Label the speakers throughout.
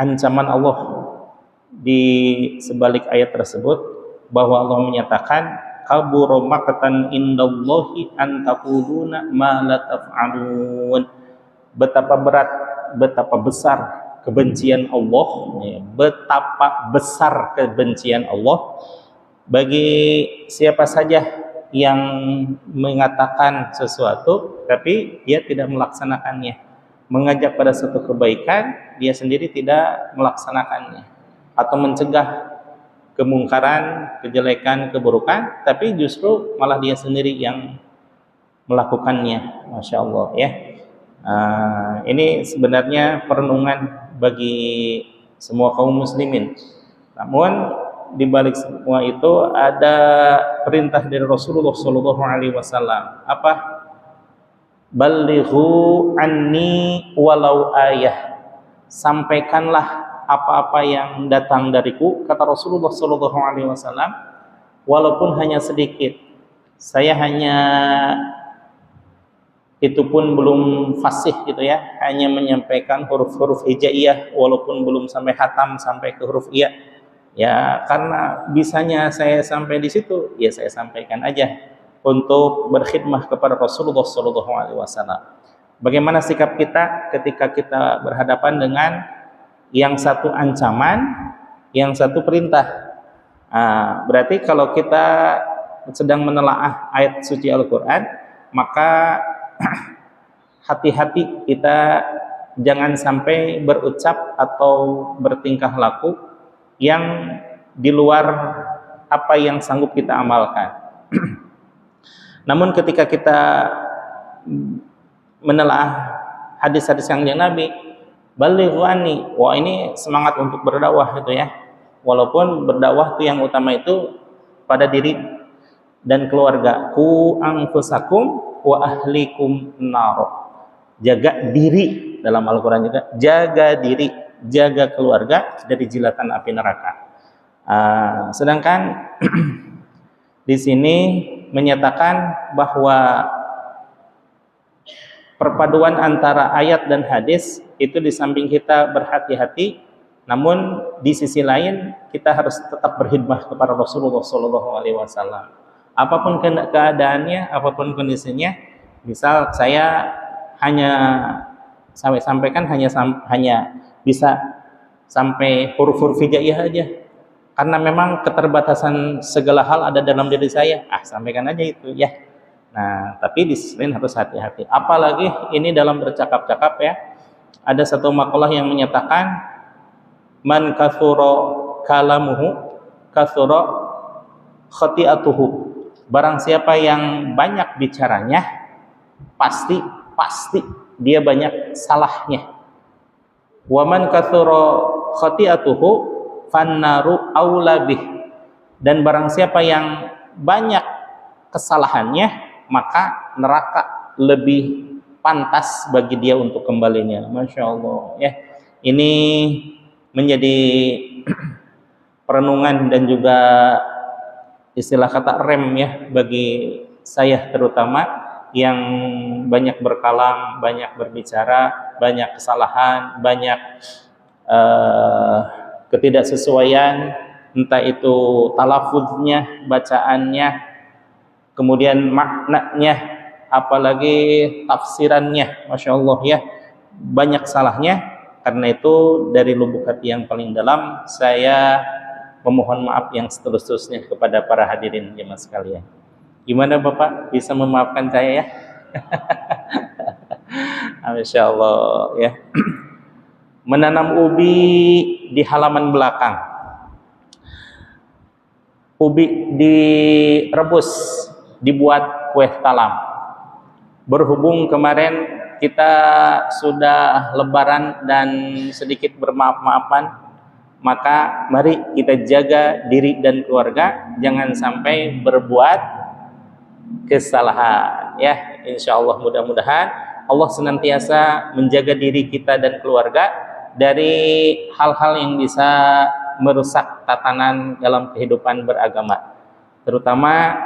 Speaker 1: ancaman Allah di sebalik ayat tersebut, bahwa Allah menyatakan kabura maqtan indallahi an taquluna ma la taf'alun. Betapa berat, betapa besar kebencian Allah, betapa besar kebencian Allah bagi siapa saja yang mengatakan sesuatu tapi dia tidak melaksanakannya, mengajak pada suatu kebaikan dia sendiri tidak melaksanakannya, atau mencegah kemungkaran, kejelekan, keburukan, tapi justru malah dia sendiri yang melakukannya. Masya Allah ya. Ini sebenarnya perenungan bagi semua kaum muslimin. Namun di balik semua itu ada perintah dari Rasulullah SAW. Apa? Balighu anni walau ayah. Sampaikanlah apa-apa yang datang dariku, kata Rasulullah SAW, walaupun hanya sedikit. Saya hanya, itu pun belum fasih gitu ya, hanya menyampaikan huruf-huruf hijaiyah, walaupun belum sampai khatam, sampai ke huruf iya. Ya, karena bisanya saya sampai di situ, ya saya sampaikan aja untuk berkhidmah kepada Rasulullah SAW. Bagaimana sikap kita ketika kita berhadapan dengan yang satu ancaman, yang satu perintah? Berarti kalau kita sedang menelaah ayat suci Al-Quran, maka hati-hati kita jangan sampai berucap atau bertingkah laku yang di luar apa yang sanggup kita amalkan. Namun ketika kita menelaah hadis-hadis yang Nabi, balighu anni, wah ini semangat untuk berdakwah itu ya. Walaupun berdakwah itu yang utama itu pada diri dan keluarga. Ku anfusakum wa ahlikum nar. Jaga diri, dalam Al-Quran juga jaga diri, jaga keluarga dari jilatan api neraka. Sedangkan di sini menyatakan bahwa perpaduan antara ayat dan hadis itu di samping kita berhati-hati, namun di sisi lain kita harus tetap berkhidmah kepada Rasulullah SAW. Apapun keadaannya, apapun kondisinya, misal saya sampaikan hanya bisa sampai huruf-huruf hijaiyah aja, karena memang keterbatasan segala hal ada dalam diri saya. Sampaikan aja itu ya. Nah, tapi di sisi lain harus hati-hati. Apalagi ini dalam bercakap-cakap ya. Ada satu makalah yang menyatakan man katsura kalamuhu katsura khati'atuhu. Barang siapa yang banyak bicaranya, pasti dia banyak salahnya. Wa man katsura khati'atuhu fannaru aula bih. Dan barang siapa yang banyak kesalahannya, maka neraka lebih pantas bagi dia untuk kembalinya. Masya Allah ya. Ini menjadi perenungan dan juga istilah kata rem ya bagi saya terutama yang banyak berkalam, banyak berbicara, banyak kesalahan, banyak ketidaksesuaian, entah itu talafuznya, bacaannya, kemudian maknanya, apalagi tafsirannya. Masya Allah ya, banyak salahnya. Karena itu dari lubuk hati yang paling dalam saya memohon maaf yang seterus-terusnya kepada para hadirin jemaah sekalian. Gimana Bapak, bisa memaafkan saya ya? Masya Allah ya. Menanam ubi di halaman belakang. Ubi direbus, dibuat kue talam. Berhubung kemarin kita sudah lebaran dan sedikit bermaaf-maafan, maka mari kita jaga diri dan keluarga, jangan sampai berbuat kesalahan ya. Insya Allah mudah-mudahan Allah senantiasa menjaga diri kita dan keluarga dari hal-hal yang bisa merusak tatanan dalam kehidupan beragama, terutama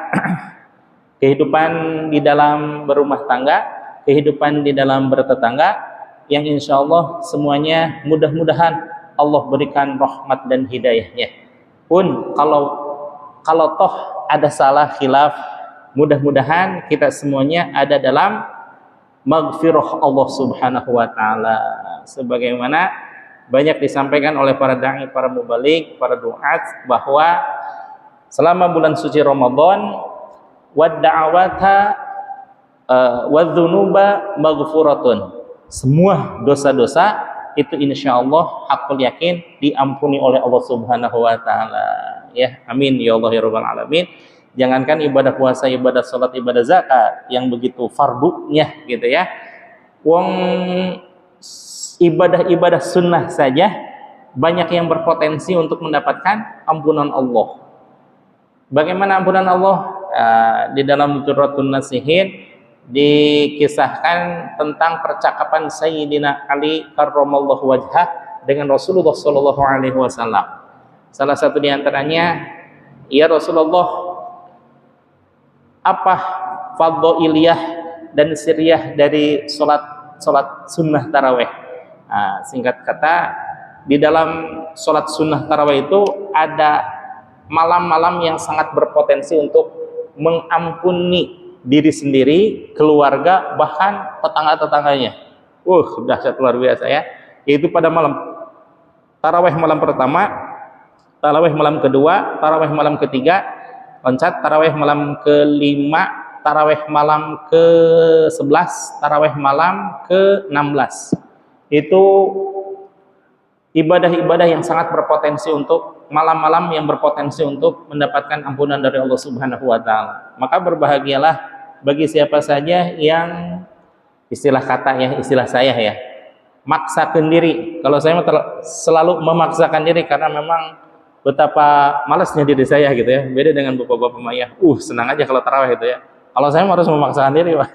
Speaker 1: kehidupan di dalam berumah tangga, kehidupan di dalam bertetangga, yang insya Allah semuanya mudah-mudahan Allah berikan rahmat dan hidayahnya. Pun kalau toh ada salah khilaf, mudah-mudahan kita semuanya ada dalam maghfirah Allah Subhanahu wa taala. Sebagaimana banyak disampaikan oleh para dai, para mubalik, para duat bahwa selama bulan suci Ramadan wad da'awata wadzunuba maghfuratun. Semua dosa-dosa itu insyaallah hakul yakin diampuni oleh Allah Subhanahu wa taala. Ya, amin ya Allah ya rabbal alamin. Jangankan ibadah puasa, ibadah salat, ibadah zakat yang begitu fardunya gitu ya. Wong ibadah-ibadah sunnah saja banyak yang berpotensi untuk mendapatkan ampunan Allah. Bagaimana ampunan Allah? Di dalam Durratun Nasihin dikisahkan tentang percakapan Sayyidina Ali karramallahu wajhah dengan Rasulullah sallallahu alaihi wasallam. Salah satu di antaranya, ya Rasulullah, apa fadhailiyah dan sirriyah dari salat sunnah tarawih? Singkat kata, di dalam salat sunnah tarawih itu ada malam-malam yang sangat berpotensi untuk mengampuni diri sendiri, keluarga, bahkan tetangga-tetangganya. Dahsyat luar biasa ya. Yaitu pada malam tarawih malam pertama, tarawih malam kedua, tarawih malam ketiga, loncat tarawih malam kelima, tarawih malam ke-11, tarawih malam ke-16. Itu ibadah-ibadah yang sangat berpotensi untuk malam-malam yang berpotensi untuk mendapatkan ampunan dari Allah Subhanahu wa taala. Maka berbahagialah bagi siapa saja yang istilah saya ya, maksakan diri. Kalau saya selalu memaksakan diri karena memang betapa malasnya diri saya gitu ya. Beda dengan bapak-bapak Maya. Senang aja kalau tarawih gitu ya. Kalau saya harus memaksakan diri, Pak.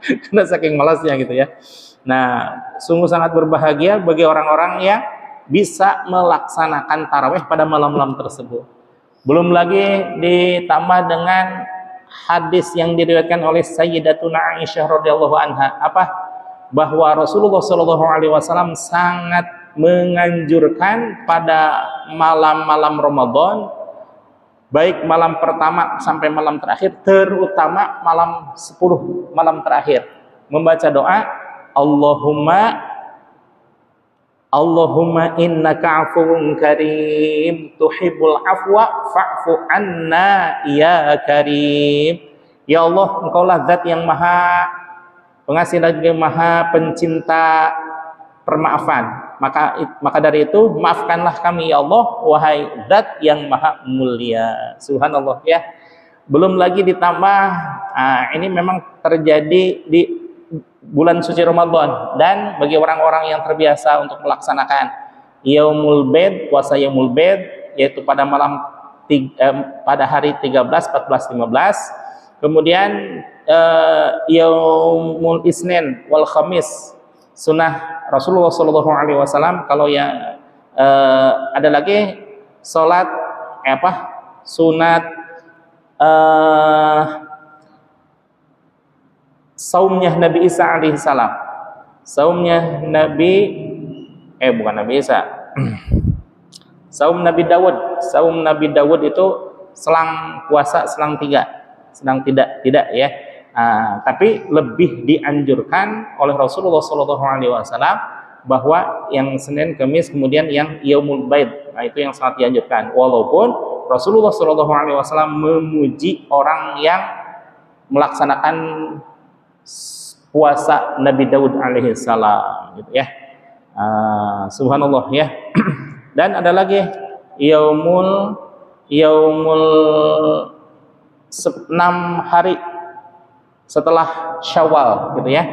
Speaker 1: Karena saking malasnya gitu ya. Nah, sungguh sangat berbahagia bagi orang-orang yang bisa melaksanakan tarawih pada malam-malam tersebut. Belum lagi ditambah dengan hadis yang diriwayatkan oleh Sayyidatuna Aisyah radhiyallahu anha, bahwa Rasulullah sallallahu alaihi wasallam sangat menganjurkan pada malam-malam Ramadan, baik malam pertama sampai malam terakhir, terutama malam 10 malam terakhir, membaca doa Allahumma innaka afuwun karim tuhibbul afwa fa'fu anna ya karim. Ya Allah, Engkaulah zat yang maha pengasih lagi maha pencinta permaafan. Maka dari itu maafkanlah kami ya Allah, wahai zat yang maha mulia. Subhanallah ya. Belum lagi ditambah, ini memang terjadi di bulan suci Ramadan, dan bagi orang-orang yang terbiasa untuk melaksanakan Yaumul Bid, puasa Yaumul Bid, yaitu pada pada hari 13, 14, 15. Kemudian Yaumul Isnin wal Khamis, sunnah Rasulullah sallallahu alaihi wasallam. Kalau yang ada lagi salat sunat saumnya Nabi Isa alaihissalam, saumnya bukan Nabi Isa, saum Nabi Dawud itu selang puasa selang tidak ya. Tapi lebih dianjurkan oleh Rasulullah sallallahu alaihi wasallam bahwa yang Senin, Kamis, kemudian yang Yaumul Bid, itu yang sangat dianjurkan. Walaupun Rasulullah sallallahu alaihi wasallam memuji orang yang melaksanakan puasa Nabi Daud alaihi salam gitu ya. Subhanallah ya. Dan ada lagi yaumul 6 hari setelah Syawal gitu ya.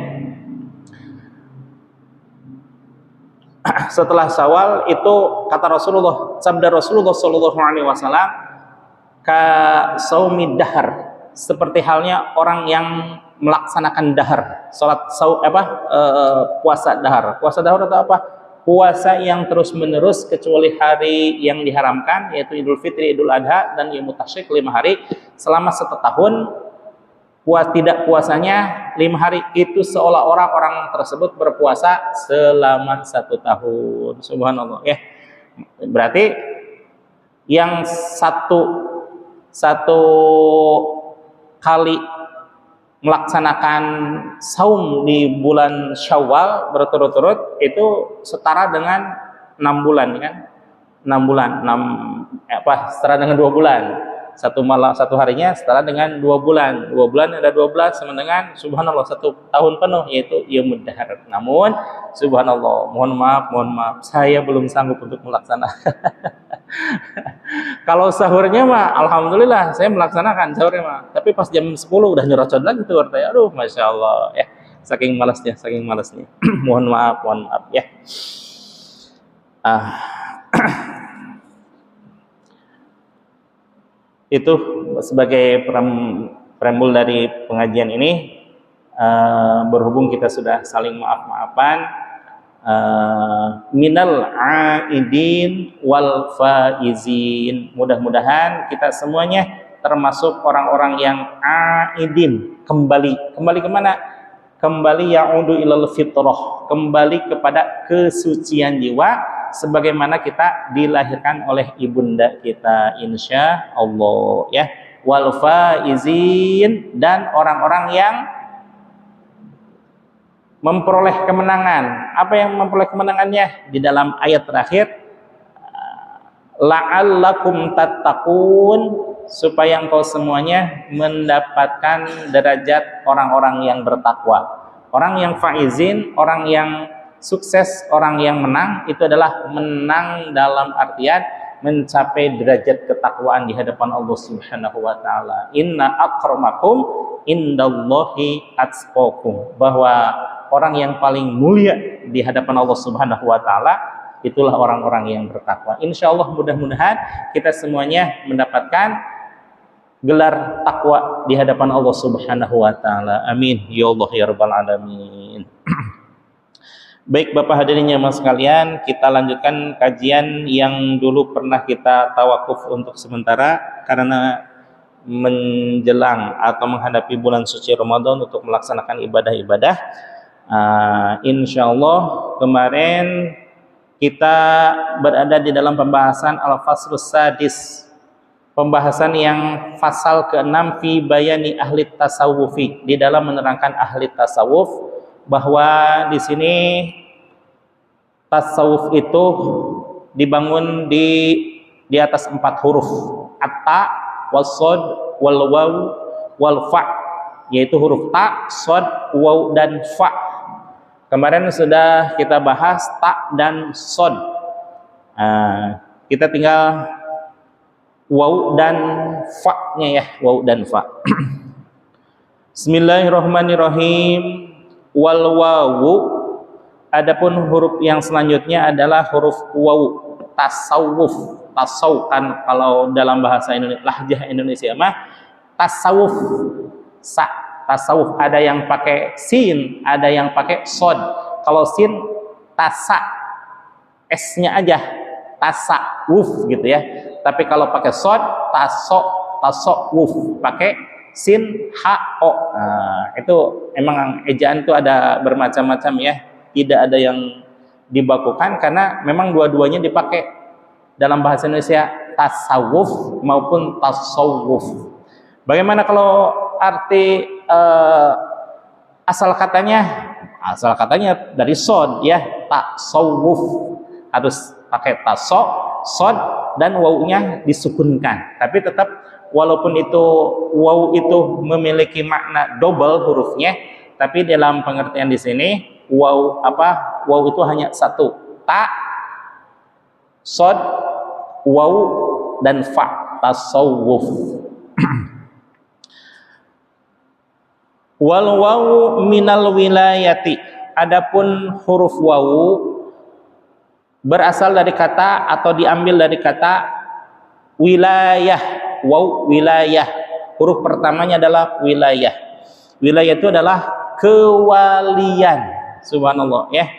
Speaker 1: Setelah Syawal itu kata Rasulullah, sabda Rasulullah sallallahu alaihi wasallam, ka saumid dahar, seperti halnya orang yang melaksanakan dahar, puasa dahar. Puasa dahar atau apa? Puasa yang terus menerus kecuali hari yang diharamkan, yaitu Idul Fitri, Idul Adha, dan Yaumut Tasyrik, 5 hari selama 1 tahun. tidak puasanya 5 hari itu seolah-olah orang tersebut berpuasa selama 1 tahun. Subhanallah ya. Berarti yang satu kali melaksanakan saum di bulan Syawal berturut-turut itu setara dengan 6 bulan kan? 6 bulan, setara dengan 2 bulan. Satu harinya setara dengan 2 bulan. 2 bulan ada 12 sama dengan subhanallah 1 tahun penuh, yaitu yaumud dahr. Namun subhanallah, mohon maaf saya belum sanggup untuk melaksanakan. Kalau sahurnya mah alhamdulillah saya melaksanakan sahurnya mah. Tapi pas jam 10 udah nyerocot lagi tuh artinya. Aduh, masya Allah ya. Saking malasnya. Mohon maaf ya. Itu sebagai preambul dari pengajian ini. Berhubung kita sudah saling maaf-maafan, minal aidin wal faizin, mudah-mudahan kita semuanya termasuk orang-orang yang aidin, kembali kemana? Kembali ya'udu ilal fitrah, kembali kepada kesucian jiwa sebagaimana kita dilahirkan oleh ibunda kita, insya Allah ya. Wal faizin, dan orang-orang yang memperoleh kemenangan. Apa yang memperoleh kemenangannya? Di dalam ayat terakhir, la'allakum tattaqun, supaya engkau semuanya mendapatkan derajat orang-orang yang bertakwa. Orang yang faizin, orang yang sukses, orang yang menang, itu adalah menang dalam artian mencapai derajat ketakwaan di hadapan Allah Subhanahu wa taala. Inna akramakum indallahi atqakum, bahwa orang yang paling mulia di hadapan Allah Subhanahu wa taala itulah orang-orang yang bertakwa. Insyaallah mudah-mudahan kita semuanya mendapatkan gelar takwa di hadapan Allah Subhanahu wa taala. Amin ya Allah ya rabbal alamin. Baik Bapak hadirin jamaah sekalian, kita lanjutkan kajian yang dulu pernah kita tawakuf untuk sementara karena menjelang atau menghadapi bulan suci Ramadan untuk melaksanakan ibadah-ibadah. Insya Allah kemarin kita berada di dalam pembahasan Al-Faslus Sadis, pembahasan yang fasal ke-6 fi bayani ahli tasawufi, di dalam menerangkan ahli tasawuf, bahwa di sini tasawuf itu dibangun di atas 4 huruf, at-ta, was-shad, wal-waw, wal-fa, yaitu huruf ta, shad, waw dan fa. Kemarin sudah kita bahas ta dan shad. Kita tinggal waw dan fa-nya ya, waw dan fa. Bismillahirrahmanirrahim. Wal wawu, adapun huruf yang selanjutnya adalah huruf waw, tasawuf. Kan kalau dalam bahasa Indonesia, lahjah Indonesia mah tasawuf, tasawuf, ada yang pakai sin, ada yang pakai sod. Kalau sin tasa, s-nya aja tasawuf gitu ya. Tapi kalau pakai sod tasawuf, pakai sin ha o. Itu emang ejaan itu ada bermacam-macam ya, tidak ada yang dibakukan karena memang dua-duanya dipakai dalam bahasa Indonesia, tasawuf maupun tasawuf. Bagaimana kalau arti asal katanya? Asal katanya dari sod ya, tasawuf, harus pakai sod dan wawunya disukunkan. Tapi tetap walaupun itu waw itu memiliki makna double hurufnya, tapi dalam pengertian di sini waw itu hanya satu, ta, sod, waw dan fa, tasawuf. Wal wawu minal wilayati, adapun huruf wawu berasal dari kata atau diambil dari kata wilayah. Waw wilayah, huruf pertamanya adalah wilayah. Wilayah itu adalah kewalian. Subhanallah ya.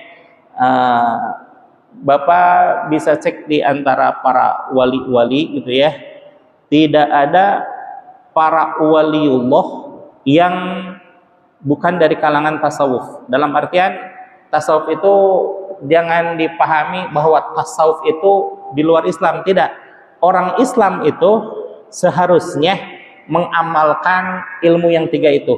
Speaker 1: Bapak bisa cek di antara para wali-wali gitu ya, tidak ada para waliullah yang bukan dari kalangan tasawuf. Dalam artian tasawuf itu jangan dipahami bahwa tasawuf itu di luar Islam, tidak. Orang Islam itu seharusnya mengamalkan ilmu yang tiga itu.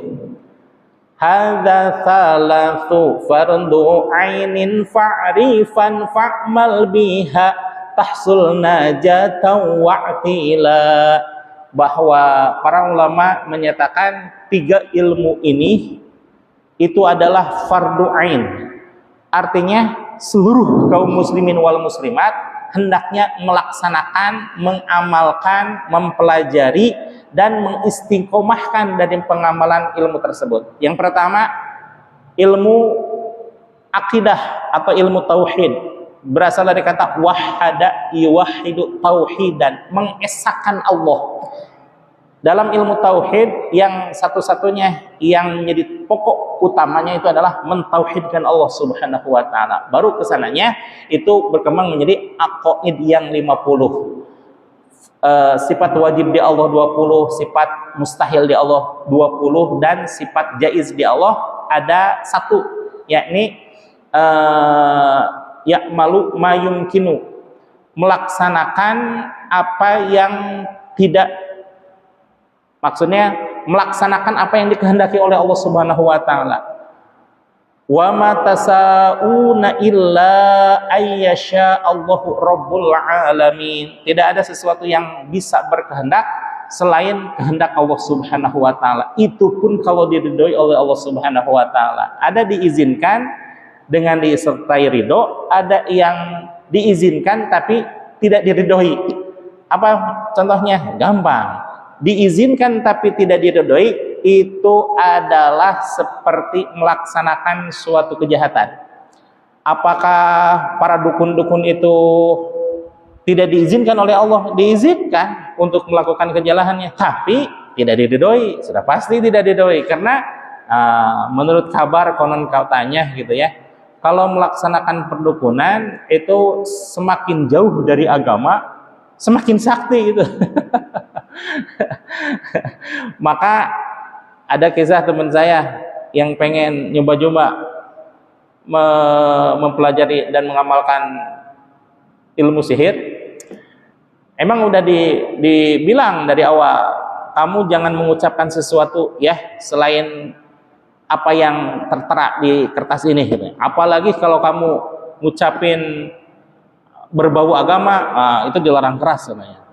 Speaker 1: Hadza thalathu fardu ainin fa'rifan fa'mal biha tahsul najatan wa'tila. Bahwa para ulama menyatakan tiga ilmu ini itu adalah fardu ain. Artinya seluruh kaum muslimin wal muslimat hendaknya melaksanakan, mengamalkan, mempelajari dan mengistiqomahkan dari pengamalan ilmu tersebut. Yang pertama, ilmu akidah atau ilmu tauhid, berasal dari kata wahada yuwahidu tauhidan, mengesahkan Allah. Dalam ilmu tauhid yang satu-satunya yang menjadi pokok utamanya itu adalah mentauhidkan Allah Subhanahu wa taala. Baru kesananya itu berkembang menjadi aqaid yang 50. Sifat wajib di Allah 20, sifat mustahil di Allah 20, dan sifat jaiz di Allah ada satu, yakni ya'malu ma yumkinu, melaksanakan apa yang tidak, maksudnya melaksanakan apa yang dikehendaki oleh Allah Subhanahu wa taala. Wa ma tasauna illa ayyasha Allahu rabbul alamin. Tidak ada sesuatu yang bisa berkehendak selain kehendak Allah Subhanahu wa taala. Itu pun kalau diridhoi oleh Allah Subhanahu wa taala. Ada diizinkan dengan disertai ridho, ada yang diizinkan tapi tidak diridhoi. Apa contohnya? Gampang. Diizinkan tapi tidak diridhoi itu adalah seperti melaksanakan suatu kejahatan. Apakah para dukun-dukun itu tidak diizinkan oleh Allah? Diizinkan untuk melakukan kejahataannya, tapi tidak diridhoi. Sudah pasti tidak diridhoi, karena menurut kabar konon katanya gitu ya, kalau melaksanakan perdukunan itu semakin jauh dari agama, semakin sakti gitu. Maka ada kisah teman saya yang pengen nyoba-nyoba mempelajari dan mengamalkan ilmu sihir. Emang udah dibilang dari awal, kamu jangan mengucapkan sesuatu ya selain apa yang tertera di kertas ini gitu. Apalagi kalau kamu ngucapin berbau agama, itu dilarang keras namanya.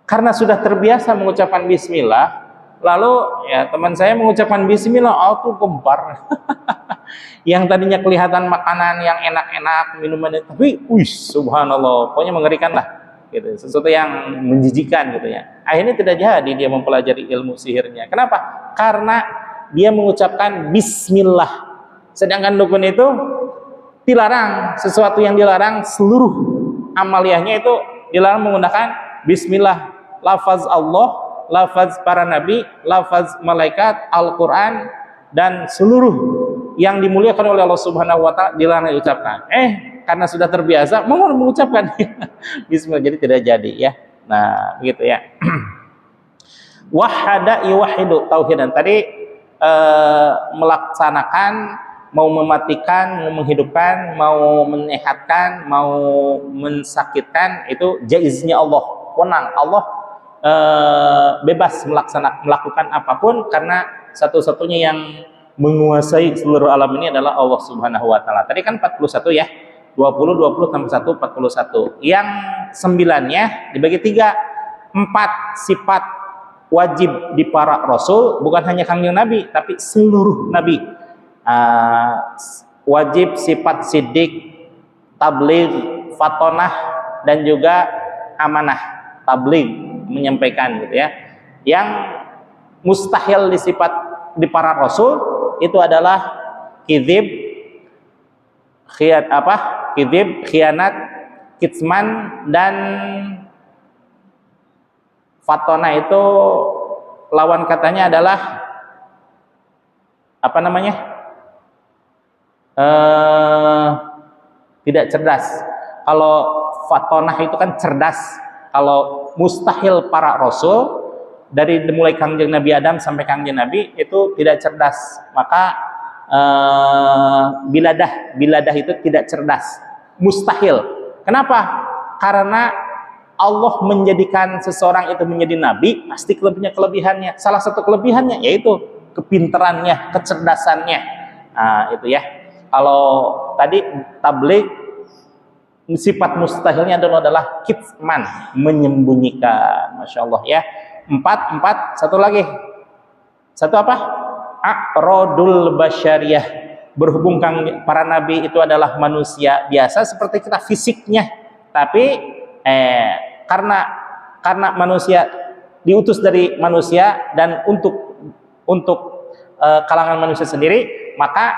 Speaker 1: Karena sudah terbiasa mengucapkan bismillah, lalu ya teman saya mengucapkan bismillah, tuh gempar. Yang tadinya kelihatan makanan yang enak-enak, minuman, tapi subhanallah, pokoknya mengerikan lah gitu, sesuatu yang menjijikan gitu ya. Akhirnya tidak jadi dia mempelajari ilmu sihirnya. Kenapa? Karena dia mengucapkan bismillah. Sedangkan dukun itu dilarang, sesuatu yang dilarang, seluruh amaliyahnya itu dilarang menggunakan bismillah. Lafaz Allah, lafaz para nabi, lafaz malaikat, Al-Quran, dan seluruh yang dimuliakan oleh Allah Subhanahu wa taala dilarang diucapkan. Karena sudah terbiasa mengucapkan bismillah, jadi tidak jadi ya. Nah, begitu ya. Wahada yuwahidu tauhidan. Tadi melaksanakan, mau mematikan, mau menghidupkan, mau menyehatkan, mau mensakitkan, itu jaiznya Allah, wenang Allah, bebas melakukan apapun, karena satu-satunya yang menguasai seluruh alam ini adalah Allah Subhanahu wa taala. Tadi kan 41 ya. 20 tambah 1 41. Yang 9-nya dibagi 3. 4 sifat wajib di para rasul, bukan hanya kangjeng Nabi tapi seluruh nabi. Wajib sifat sidik, tabligh, fatonah, dan juga amanah. Tabligh, menyampaikan gitu ya. Yang mustahil disifat di para rasul itu adalah kidzib, khianat, kitman, dan fatona. Itu lawan katanya adalah apa namanya? Tidak cerdas. Kalau fatonah itu kan cerdas. Kalau mustahil para rasul dari mulai Kangjeng Nabi Adam sampai Kangjeng Nabi itu tidak cerdas. Maka biladah itu tidak cerdas, mustahil. Kenapa? Karena Allah menjadikan seseorang itu menjadi nabi, pasti kelebihannya. Salah satu kelebihannya yaitu kepintarannya, kecerdasannya. Nah, itu ya. Kalau tadi tabligh, sifat mustahilnya adalah kitman, menyembunyikan. Masya Allah ya. Empat, satu lagi. Satu apa? A'radul basyariyah. Berhubung para nabi itu adalah manusia biasa seperti kita fisiknya, tapi karena manusia diutus dari manusia dan untuk kalangan manusia sendiri, maka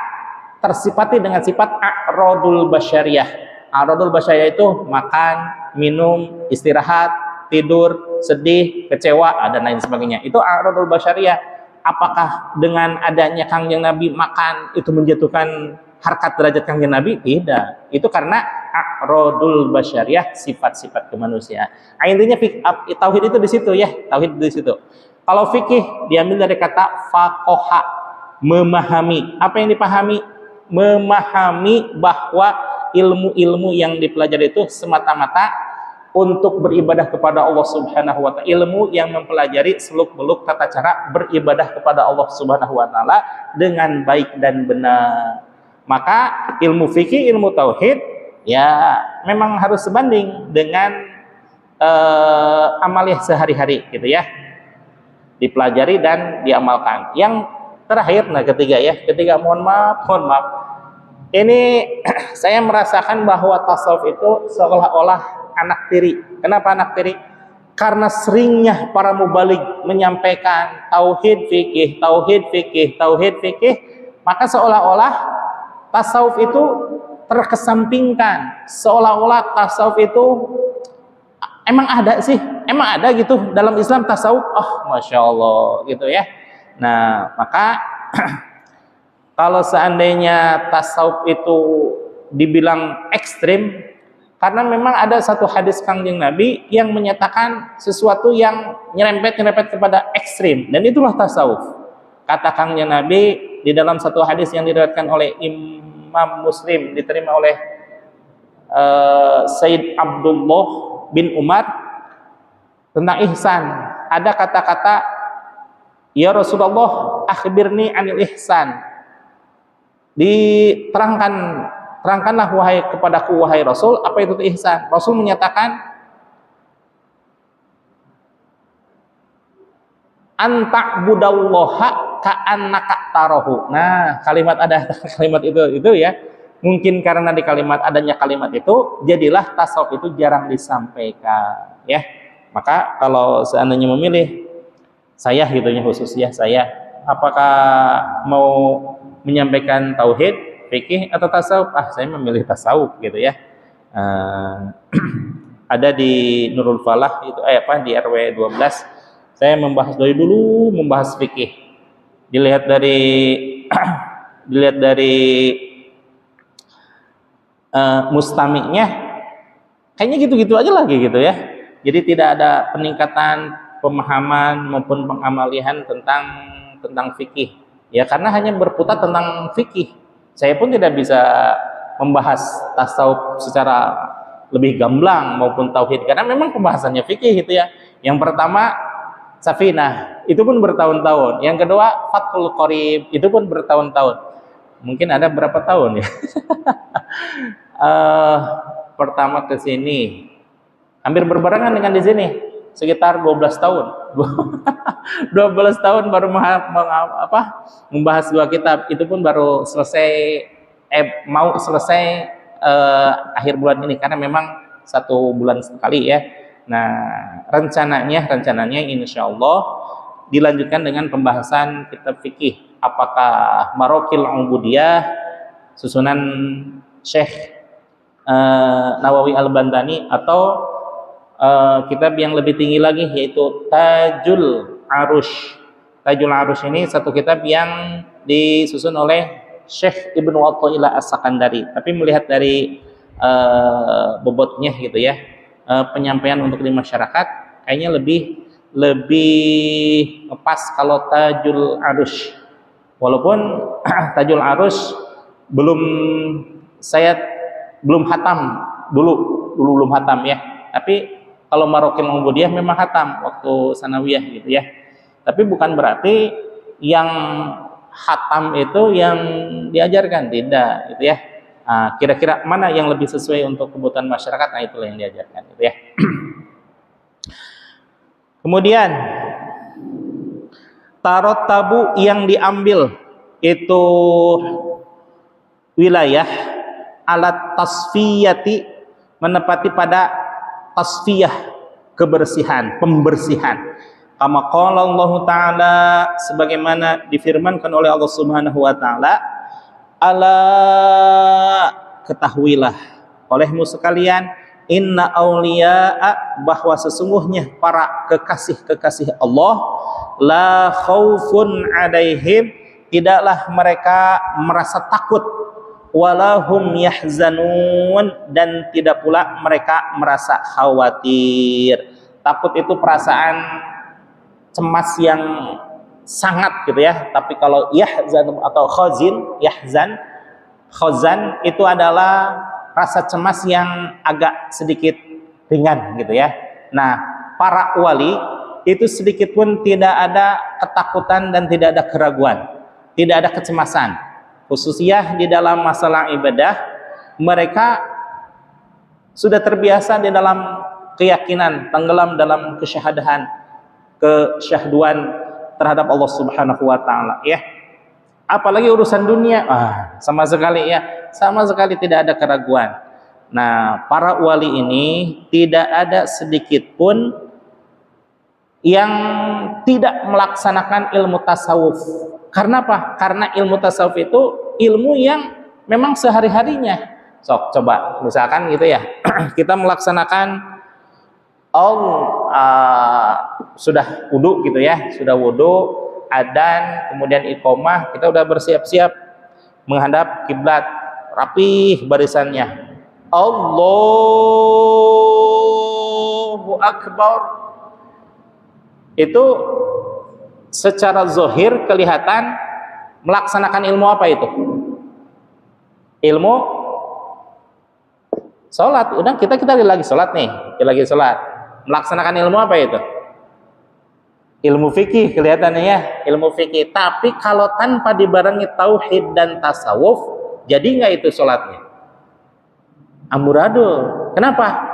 Speaker 1: tersifati dengan sifat a'radul basyariyah. A'radul basyariyah itu makan, minum, istirahat, tidur, sedih, kecewa, dan lain sebagainya. Itu a'radul basyariyah. Apakah dengan adanya Kangjeng Nabi makan itu menjatuhkan harkat derajat Kangjeng Nabi? Tidak. Itu karena a'radul basyariyah, sifat-sifat kemanusiaan. Intinya tauhid itu di situ ya, tauhid di situ. Kalau fikih diambil dari kata faqaha, memahami. Apa yang dipahami? Memahami bahwa ilmu-ilmu yang dipelajari itu semata-mata untuk beribadah kepada Allah Subhanahu wa ta'ala, ilmu yang mempelajari seluk-beluk tata cara beribadah kepada Allah Subhanahu wa ta'ala dengan baik dan benar. Maka ilmu fikih, ilmu tauhid ya memang harus sebanding dengan amaliyah sehari-hari gitu ya, dipelajari dan diamalkan. Yang terakhir, ketiga, mohon maaf, ini saya merasakan bahwa tasawuf itu seolah-olah anak tiri. Kenapa anak tiri? Karena seringnya para mubaligh menyampaikan tauhid fikih, maka seolah-olah tasawuf itu terkesampingkan, seolah-olah tasawuf itu emang ada gitu dalam Islam tasawuf. Masya Allah gitu ya. Nah, maka kalau seandainya tasawuf itu dibilang ekstrim, karena memang ada satu hadis Kangjeng Nabi yang menyatakan sesuatu yang nyerempet kepada ekstrim, dan itulah tasawuf. Kata Kangjeng Nabi di dalam satu hadis yang diriwayatkan oleh Imam Muslim, diterima oleh Sayyid Abdullah bin Umar, tentang ihsan. Ada kata-kata, ya Rasulullah, akhbirni anil ihsan. Terangkanlah kepadaku wahai Rasul, apa itu ihsan? Rasul menyatakan, anta'budallaha ka'annaka tarahu. Nah, kalimat itu ya. Mungkin karena di kalimat adanya kalimat itu, jadilah tasawuf itu jarang disampaikan ya. Maka kalau seandainya memilih saya gitu ya, khususnya saya, apakah mau menyampaikan tauhid, fikih atau tasawuf? Saya memilih tasawuf gitu ya. Ada di Nurul Falah itu di RW 12 saya membahas dari dulu membahas fikih. Dilihat dari mustami'nya kayaknya gitu-gitu aja lagi gitu ya. Jadi tidak ada peningkatan pemahaman maupun pengamalian tentang fikih. Ya karena hanya berputar tentang fikih. Saya pun tidak bisa membahas tasawuf secara lebih gamblang maupun tauhid karena memang pembahasannya fikih gitu ya. Yang pertama Safinah, itu pun bertahun-tahun. Yang kedua Fathul Qorib, itu pun bertahun-tahun. Mungkin ada berapa tahun ya? Pertama ke sini hampir berbarengan dengan di sini, sekitar 12 tahun. 12 tahun baru membahas dua kitab. Itu pun baru mau selesai akhir bulan ini karena memang 1 bulan sekali ya. Nah, rencananya insya Allah dilanjutkan dengan pembahasan kitab fikih. Apakah Marokil Ubudiyah susunan Syekh Nawawi Al-Bantani atau kitab yang lebih tinggi lagi yaitu Tajul Arush. Tajul Arush ini satu kitab yang disusun oleh Syekh Ibnu Athaillah As-Sakandari. Tapi melihat dari bobotnya gitu ya, penyampaian untuk di masyarakat kayaknya lebih lebih pas kalau Tajul Arus. Walaupun Tajul Arus saya belum hatam dulu belum hatam ya. Tapi kalau Marokil Ubudiyah memang hatam waktu sanawiyah gitu ya. Tapi bukan berarti yang hatam itu yang diajarkan, tidak gitu ya. Kira-kira mana yang lebih sesuai untuk kebutuhan masyarakat, nah itulah yang diajarkan gitu ya. Kemudian tarot tabu yang diambil itu wilayah alat tasfiyati, menepati pada tasfiyah, kebersihan, pembersihan. Kama qala Allah Ta'ala, sebagaimana difirmankan oleh Allah Subhanahu wa Ta'ala, ala, ketahuilah olehmu sekalian, inna awliya'a, bahwa sesungguhnya para kekasih-kekasih Allah, la khaufun alaihim, tidaklah mereka merasa takut, walahum yahzanun, dan tidak pula mereka merasa khawatir. Takut itu perasaan cemas yang sangat gitu ya. Tapi kalau yahzan atau khazan itu adalah rasa cemas yang agak sedikit ringan gitu ya. Nah, para wali itu sedikit pun tidak ada ketakutan dan tidak ada keraguan, tidak ada kecemasan. Khususnya di dalam masalah ibadah, mereka sudah terbiasa di dalam keyakinan, tenggelam dalam kesyahduan terhadap Allah Subhanahu wa Ta'ala ya. Apalagi urusan dunia, sama sekali tidak ada keraguan. Nah, para wali ini tidak ada sedikit pun yang tidak melaksanakan ilmu tasawuf. Karena apa? Karena ilmu tasawuf itu ilmu yang memang sehari-harinya. Coba misalkan gitu ya, kita melaksanakan sudah wudu gitu ya, sudah wudu, adzan, kemudian iqomah, kita udah bersiap-siap menghadap kiblat, rapih barisannya, Allahu Akbar. Itu secara zahir kelihatan melaksanakan ilmu apa itu? Ilmu sholat. Udah kita lagi sholat nih, melaksanakan ilmu apa itu? Ilmu fikih kelihatannya ya, ilmu fikih. Tapi kalau tanpa dibarengi tauhid dan tasawuf, jadi nggak itu sholatnya? Amburadul. Kenapa?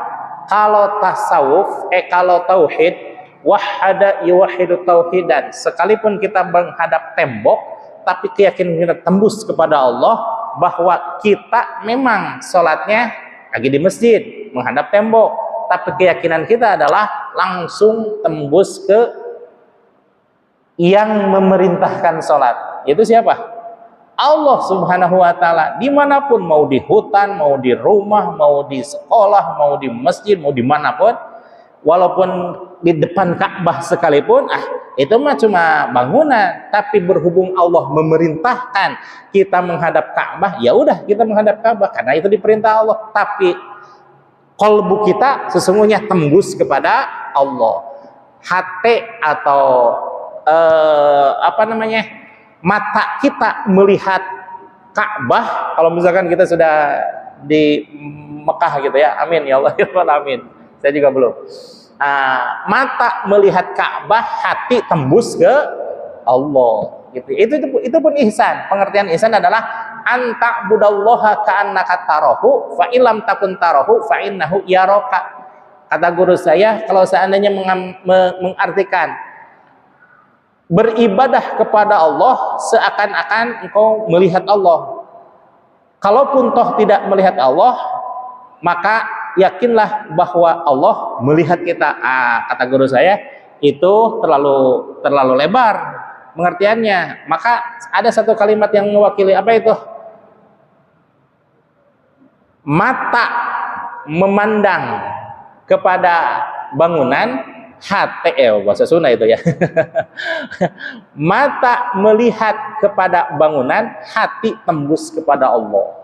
Speaker 1: Kalau tasawuf, kalau tauhid, wahada yuwahidu tauhidan, sekalipun kita menghadap tembok, tapi keyakinan kita tembus kepada Allah bahwa kita memang sholatnya lagi di masjid menghadap tembok, tapi keyakinan kita adalah langsung tembus ke yang memerintahkan sholat. Itu siapa? Allah Subhanahu wa Ta'ala. Dimanapun, mau di hutan, mau di rumah, mau di sekolah, mau di masjid, mau dimanapun, walaupun di depan Ka'bah sekalipun, itu mah cuma bangunan. Tapi berhubung Allah memerintahkan kita menghadap Ka'bah, ya udah kita menghadap Ka'bah karena itu diperintah Allah. Tapi qalbu kita sesungguhnya tembus kepada Allah. Hati atau mata kita melihat Ka'bah, kalau misalkan kita sudah di Mekah gitu ya, amin ya Allah, amin. Saya juga belum. Mata melihat Ka'bah, hati tembus ke Allah. Gitu. Itu pun ihsan. Pengertian ihsan adalah anta budallaha ka'annaka tarahu, fa illam takun tarahu fa innahu yaraka. Kata guru saya, kalau seandainya mengartikan beribadah kepada Allah seakan-akan engkau melihat Allah. Kalaupun toh tidak melihat Allah, maka yakinlah bahwa Allah melihat kita. Kata guru saya, itu terlalu lebar pengertiannya. Maka ada satu kalimat yang mewakili apa itu? Mata memandang kepada bangunan, hati, bahasa Sunda itu ya. Mata melihat kepada bangunan, hati tembus kepada Allah.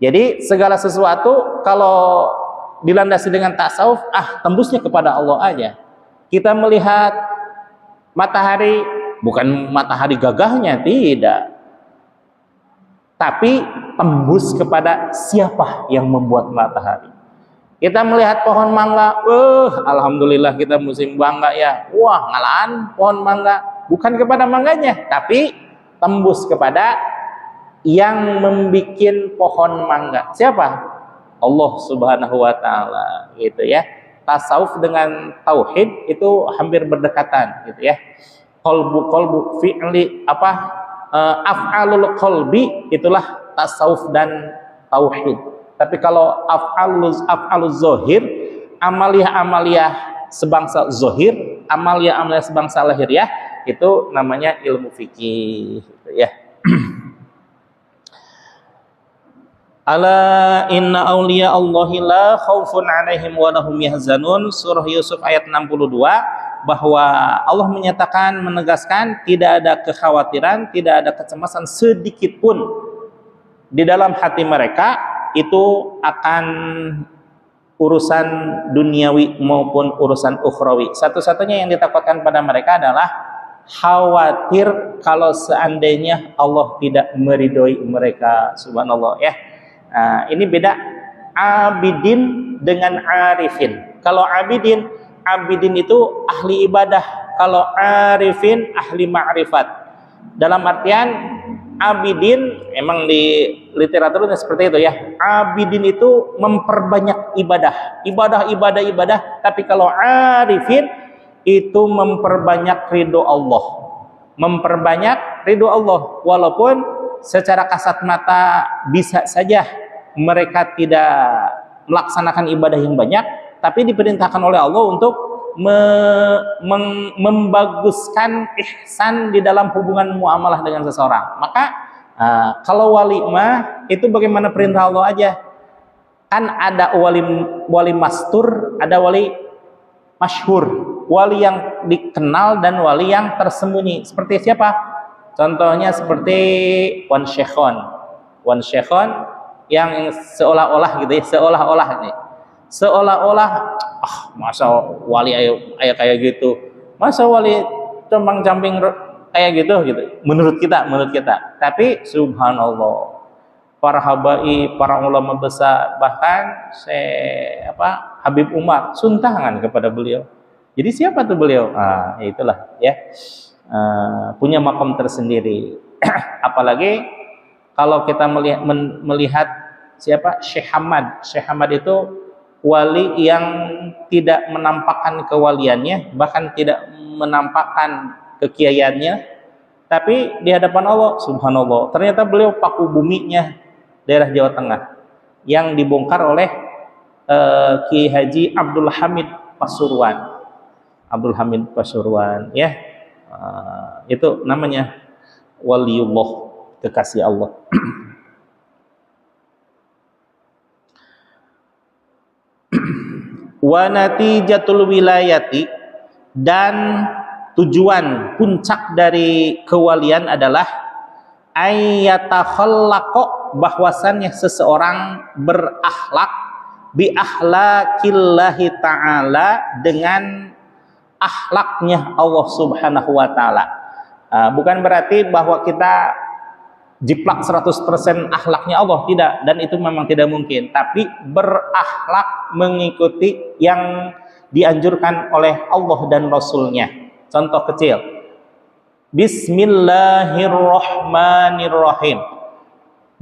Speaker 1: Jadi segala sesuatu kalau dilandasi dengan tasawuf, tembusnya kepada Allah aja. Kita melihat matahari, bukan matahari gagahnya, tidak, tapi tembus kepada siapa yang membuat matahari. Kita melihat pohon mangga, alhamdulillah kita musim mangga ya, wah ngalaan pohon mangga, bukan kepada mangganya, tapi tembus kepada yang membikin pohon mangga. Siapa? Allah Subhanahu wa taala, gitu ya. Tasawuf dengan tauhid itu hampir berdekatan, gitu ya. Qalbu fi'li af'alul qalbi, itulah tasawuf dan tauhid. Tapi kalau af'aluz zahir, amaliyah sebangsa zahir, amaliyah sebangsa lahiriah, itu namanya ilmu fikih, gitu ya. Ala inna awliya Allahi la khaufun alaihim wa lahum yahzanun, surah Yusuf ayat 62, bahwa Allah menyatakan, menegaskan tidak ada kekhawatiran, tidak ada kecemasan sedikit pun di dalam hati mereka, itu akan urusan duniawi maupun urusan ukhrawi. Satu-satunya yang ditakutkan pada mereka adalah khawatir kalau seandainya Allah tidak meridhoi mereka. Subhanallah ya. Nah, ini beda abidin dengan arifin. Kalau abidin itu ahli ibadah, kalau arifin ahli ma'rifat. Dalam artian abidin, emang di literaturnya seperti itu ya. Abidin itu memperbanyak ibadah. Tapi kalau arifin itu memperbanyak ridho Allah. Memperbanyak ridho Allah. Walaupun secara kasat mata bisa saja mereka tidak melaksanakan ibadah yang banyak, tapi diperintahkan oleh Allah untuk membaguskan ihsan di dalam hubungan muamalah dengan seseorang. Maka kalau wali mah itu bagaimana perintah Allah aja. Kan ada wali mastur, ada wali masyhur, wali yang dikenal dan wali yang tersembunyi. Seperti siapa? Contohnya seperti Wan Syekhon yang seolah-olah gitu ya, seolah-olah masa wali ayah kayak gitu, masa wali cembang-cambing kayak gitu menurut kita. Tapi subhanallah, para habaib, para ulama besar, bahkan Habib Umar suntangan kepada beliau. Jadi siapa tuh beliau? Itulah ya, punya makom tersendiri. Apalagi kalau kita melihat siapa? Syekh Hamad itu wali yang tidak menampakkan kewaliannya, bahkan tidak menampakkan kekiaiannya, tapi di hadapan Allah subhanallah ternyata beliau paku buminya daerah Jawa Tengah yang dibongkar oleh Ki Haji Abdul Hamid Pasuruan ya. Itu namanya waliullah, kekasih Allah. Wa natijatul wilayati, dan tujuan puncak dari kewalian adalah ayyatakhallaqo, bahwasannya seseorang berakhlak bi akhlaqillahi ta'ala, dengan akhlaknya Allah Subhanahu wa taala. Bukan berarti bahwa kita jiplak 100% akhlaknya Allah, tidak, dan itu memang tidak mungkin, tapi berakhlak mengikuti yang dianjurkan oleh Allah dan Rasulnya. Contoh kecil, Bismillahirrahmanirrahim,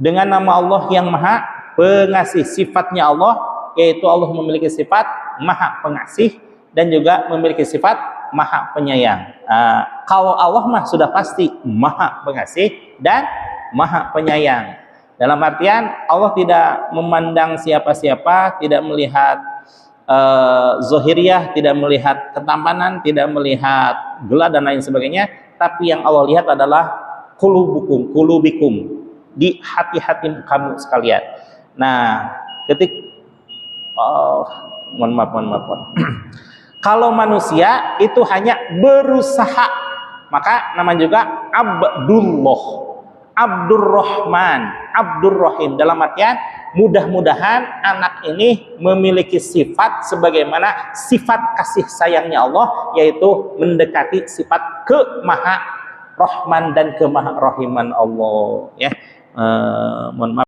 Speaker 1: dengan nama Allah yang maha pengasih. Sifatnya Allah, yaitu Allah memiliki sifat maha pengasih dan juga memiliki sifat maha penyayang. Kalau Allah mah sudah pasti maha pengasih dan maha penyayang. Dalam artian Allah tidak memandang siapa-siapa, tidak melihat zohiriyah, tidak melihat ketampanan, tidak melihat gelar dan lain sebagainya, tapi yang Allah lihat adalah kulubikum, di hati-hati kamu sekalian. Nah, mohon maaf. Kalau manusia itu hanya berusaha, maka namanya juga Abdullah, Abdurrahman, Abdurrahim. Dalam artian mudah-mudahan anak ini memiliki sifat sebagaimana sifat kasih sayangnya Allah, yaitu mendekati sifat kemaha Rahman dan kemaha Rahiman Allah ya. Mohon maaf